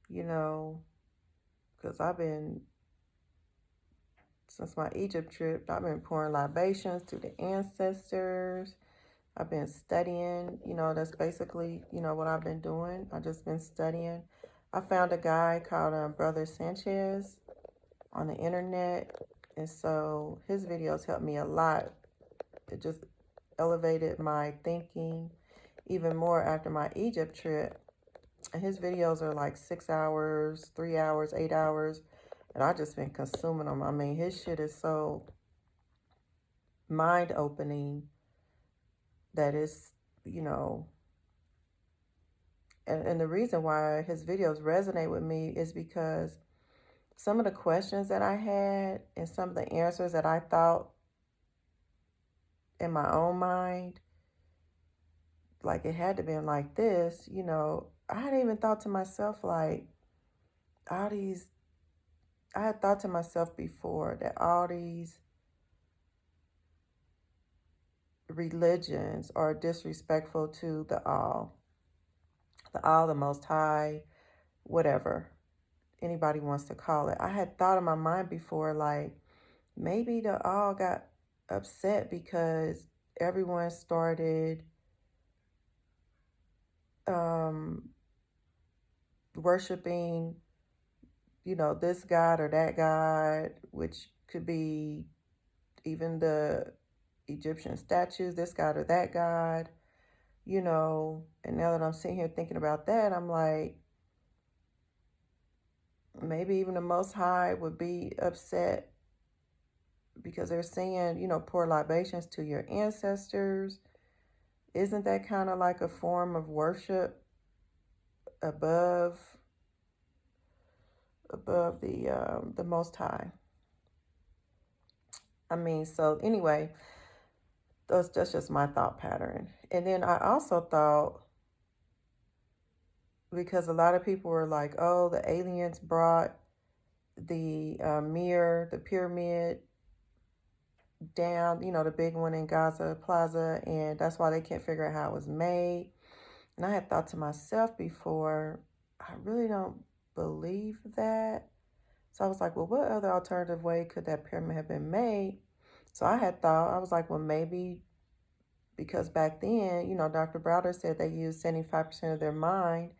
you know, because since my Egypt trip, I've been pouring libations to the ancestors. I've been studying, that's basically, what I've been doing. I've just been studying. I found a guy called Brother Sanchez on the internet. And so his videos helped me a lot. It just elevated my thinking even more after my Egypt trip. And his videos are like 6 hours, 3 hours, 8 hours. And I just been consuming them. I mean, his shit is so mind opening that it's, and the reason why his videos resonate with me is because some of the questions that I had and some of the answers that I thought in my own mind, like it had to be like this, I hadn't even thought to myself like all these, I had thought to myself before that all these religions are disrespectful to the Most High, whatever anybody wants to call it. I had thought in my mind before, like maybe the all got upset because everyone started um, worshiping, this God or that God, which could be even the Egyptian statues, this God or that God, and now that I'm sitting here thinking about that, I'm like, maybe even the Most High would be upset because they're saying, pour libations to your ancestors. Isn't that kind of like a form of worship above the Most High? I mean, so anyway, that's just my thought pattern. And then I also thought, because a lot of people were like, oh, the aliens brought the mirror, the pyramid down, the big one in Gaza Plaza, and that's why they can't figure out how it was made. And I had thought to myself before, I really don't believe that. So I was like, well, what other alternative way could that pyramid have been made? So I had thought, I was like, well, maybe because back then, Dr. Browder said they used 75% of their mind.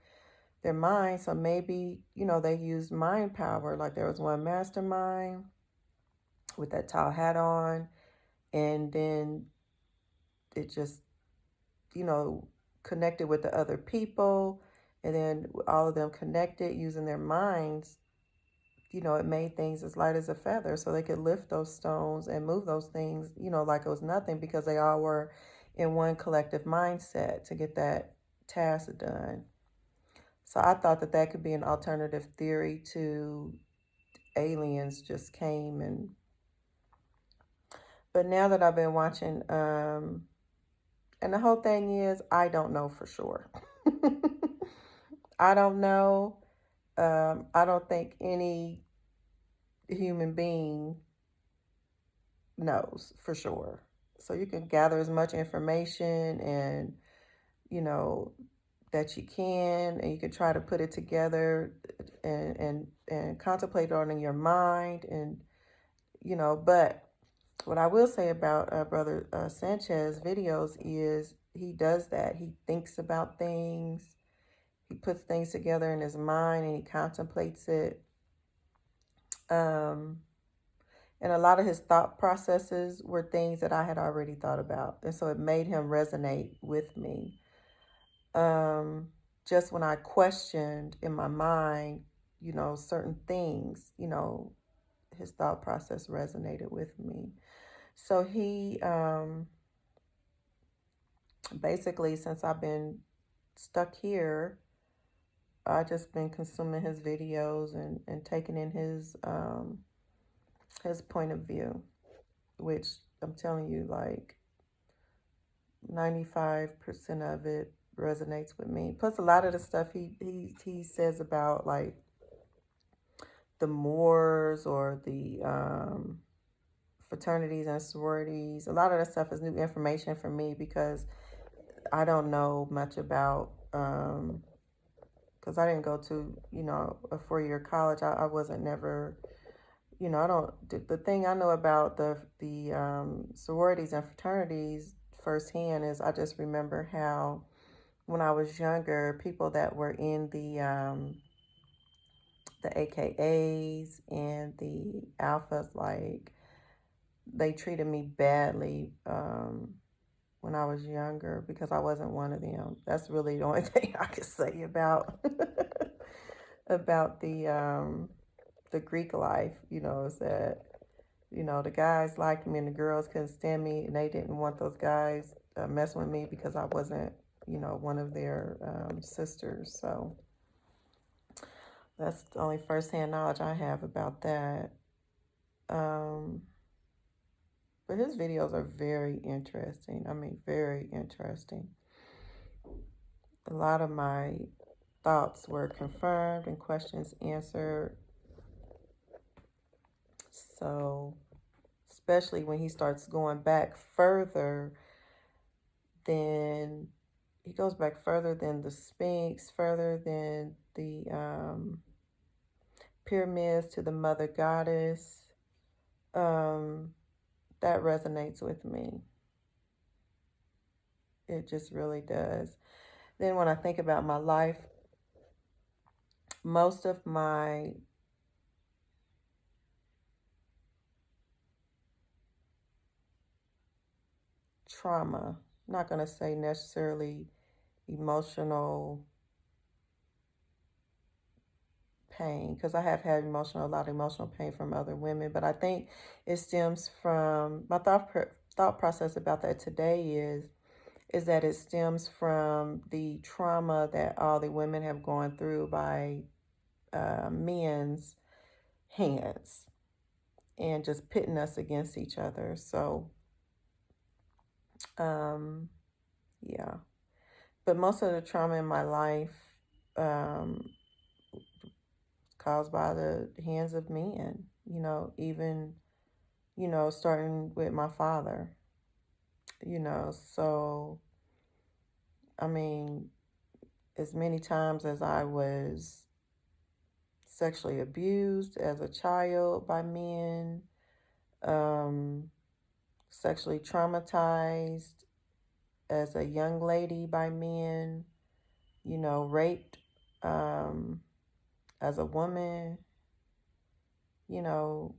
So maybe, they used mind power. Like there was one mastermind with that tall hat on, and then it just, you know, connected with the other people, and then all of them connected using their minds, it made things as light as a feather so they could lift those stones and move those things, like it was nothing because they all were in one collective mindset to get that task done. So I thought that that could be an alternative theory to aliens just came and, but now that I've been watching, and the whole thing is, I don't know for sure. I don't know. I don't think any human being knows for sure. So you can gather as much information and, you know, that you can, and you can try to put it together and contemplate on in your mind, and but what I will say about Brother Sanchez videos is he does that. He thinks about things. He puts things together in his mind and he contemplates it. Um, and a lot of his thought processes were things that I had already thought about. And so it made him resonate with me. Just when I questioned in my mind, certain things, his thought process resonated with me. So he basically, since I've been stuck here, I just been consuming his videos and taking in his point of view, which I'm telling you, like 95% of it resonates with me. Plus, a lot of the stuff he says about like the Moors or the fraternities and sororities, a lot of that stuff is new information for me because I don't know much about, because because I didn't go to, a 4-year college. I wasn't never, I don't, the thing I know about the sororities and fraternities firsthand is I just remember how when I was younger, people that were in the AKAs and the alphas, like, they treated me badly when I was younger because I wasn't one of them. That's really the only thing I could say about about the Greek life. Is that the guys liked me and the girls couldn't stand me, and they didn't want those guys messing with me because I wasn't one of their sisters. So that's the only firsthand knowledge I have about that. Um, but his videos are very interesting. I mean, very interesting. A lot of my thoughts were confirmed and questions answered. So, especially when he starts going back further than he goes back further than the Sphinx, further than the pyramids to the Mother Goddess. That resonates with me. It just really does. Then when I think about my life, most of my trauma, I'm not going to say necessarily emotional pain, because I have had a lot of emotional pain from other women, but I think it stems from my thought process about that today is that it stems from the trauma that all the women have gone through by men's hands and just pitting us against each other. So, yeah. But most of the trauma in my life um, caused by the hands of men, even, starting with my father, So, I mean, as many times as I was sexually abused as a child by men, um, sexually traumatized as a young lady by men, raped as a woman, you know,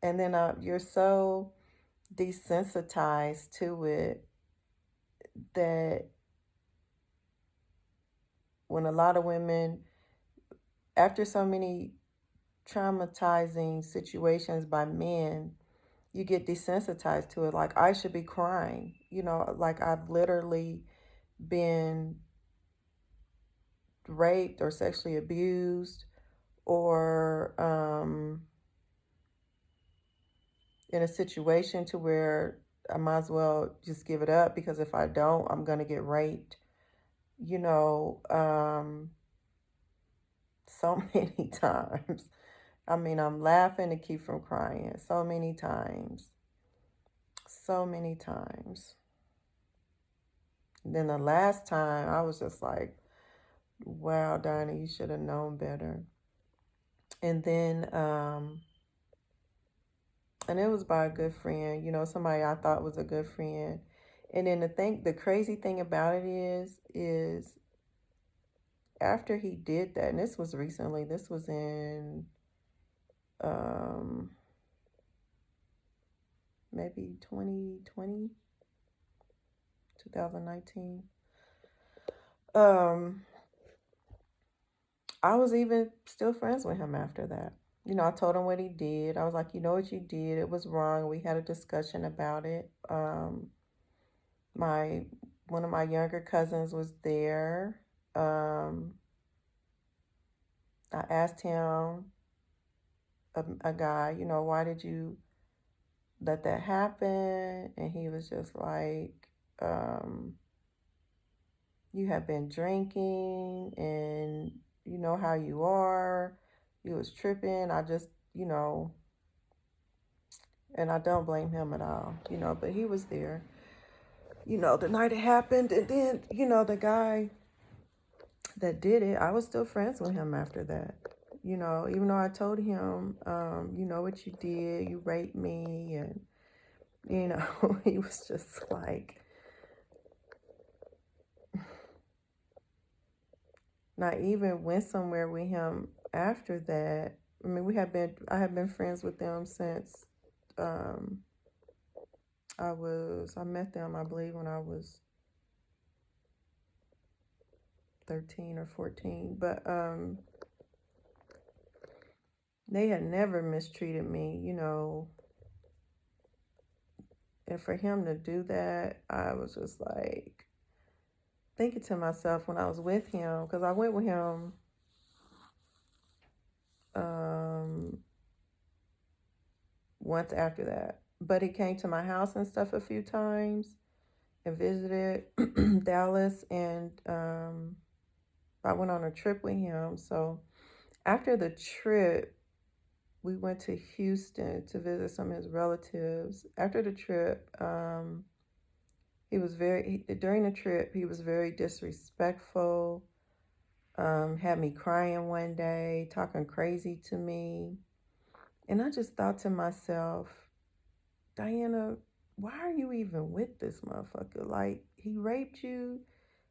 and then you're so desensitized to it that when a lot of women, after so many traumatizing situations by men, you get desensitized to it. Like, I should be crying, like I've literally been raped or sexually abused or in a situation to where I might as well just give it up, because if I don't, I'm going to get raped, so many times. I mean, I'm laughing to keep from crying so many times. So many times. And then the last time, I was just like, wow, Donnie, you should have known better. And then, and it was by a good friend, somebody I thought was a good friend. And then the crazy thing about it is after he did that, and this was recently, this was in maybe 2020, 2019. I was even still friends with him after that. I told him what he did. I was like, you know what you did? It was wrong. We had a discussion about it. My one of my younger cousins was there. I asked him, a guy, why did you let that happen? And he was just like, you have been drinking and you know how you are. You was tripping. I just, and I don't blame him at all, but he was there. the night it happened. And then, the guy that did it, I was still friends with him after that. Even though I told him, you know what you did, you raped me, and, he was just like, not even went somewhere with him after that. I mean, I have been friends with them since um, I met them, I believe, when I was 13 or 14. But they had never mistreated me, and for him to do that, I was just like thinking to myself when I was with him, because I went with him um, once after that. But he came to my house and stuff a few times and visited Dallas, and I went on a trip with him. So after the trip, we went to Houston to visit some of his relatives. After the trip, during the trip, he was very disrespectful, had me crying one day, talking crazy to me. And I just thought to myself, Diana, why are you even with this motherfucker? Like, he raped you.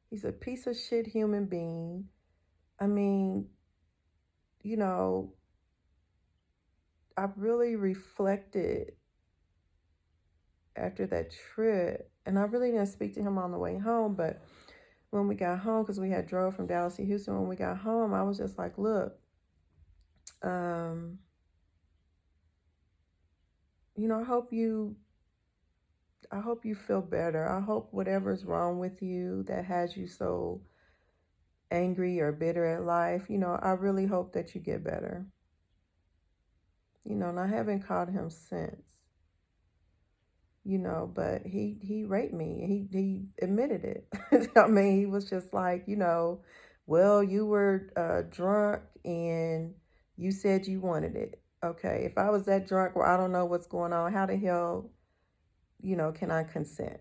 He's a piece of shit human being. I mean, you know, I really reflected after that trip, and I really didn't speak to him on the way home, but when we got home, because we had drove from Dallas to Houston, when we got home, I was just like, look, um, I hope you feel better. I hope whatever's wrong with you that has you so angry or bitter at life, I really hope that you get better. And I haven't called him since. But he raped me. He admitted it. I mean, he was just like, well, you were drunk and you said you wanted it. Okay, if I was that drunk where I don't know what's going on, how the hell, can I consent?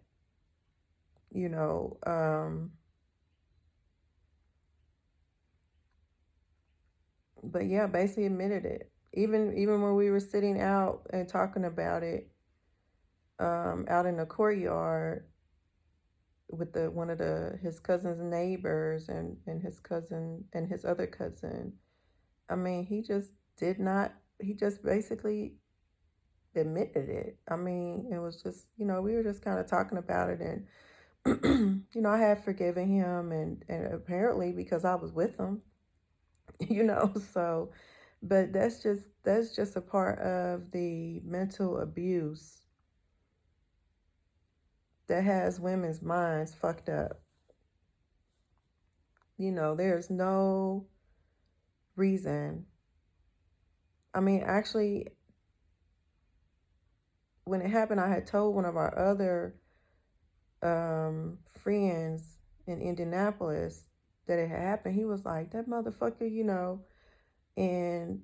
You know, um, but yeah, basically admitted it. Even when we were sitting out and talking about it, out in the courtyard with the one of his cousin's neighbors and his cousin and his other cousin. I mean, he just basically admitted it. I mean, it was just, we were just kind of talking about it, and I had forgiven him, and apparently because I was with him, so but that's just a part of the mental abuse that has women's minds fucked up. There's no reason. I mean, actually, when it happened, I had told one of our other friends in Indianapolis that it had happened. He was like, that motherfucker, and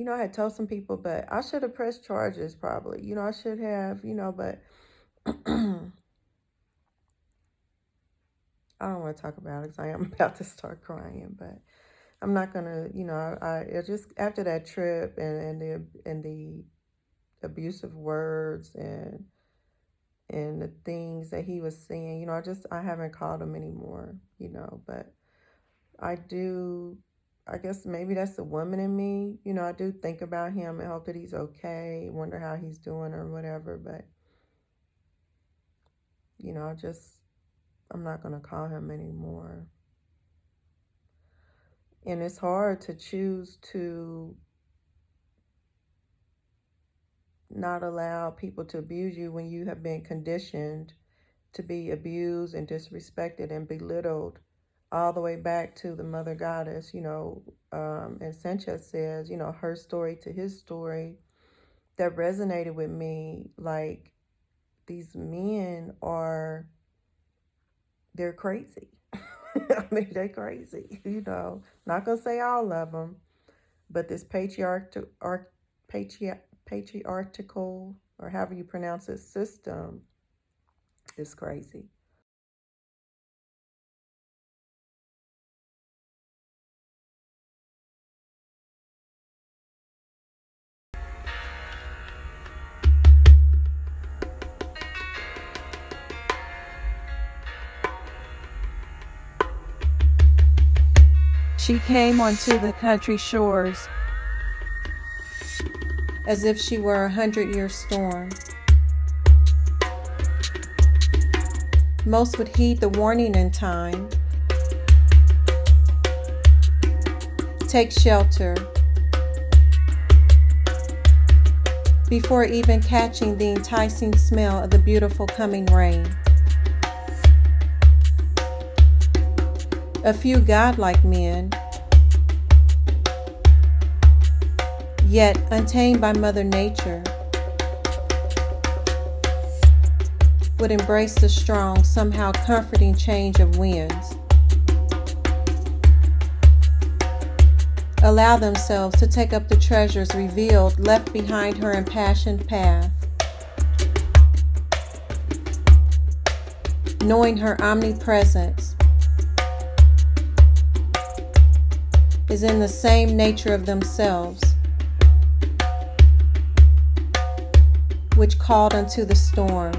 I had told some people, but I should have pressed charges probably. I should have, but I don't want to talk about it because I am about to start crying, but I'm not gonna, it just after that trip and the abusive words and the things that he was saying, I haven't called him anymore, but I do, I guess maybe that's the woman in me, I do think about him and hope that he's okay, wonder how he's doing or whatever, but I'm not gonna call him anymore. And it's hard to choose to not allow people to abuse you when you have been conditioned to be abused and disrespected and belittled all the way back to the mother goddess, and Sanchez says, her story to his story that resonated with me. Like, these men they're crazy. I mean, they're crazy, not gonna say all of them, but this patriarchal, or however you pronounce it, system It's crazy. She came onto the country shores as if she were 100-year storm. Most would heed the warning in time, take shelter, before even catching the enticing smell of the beautiful coming rain. A few godlike men, yet untamed by Mother Nature, would embrace the strong, somehow comforting change of winds, allow themselves to take up the treasures revealed, left behind her impassioned path, knowing her omnipresence is in the same nature of themselves, which called unto the storm.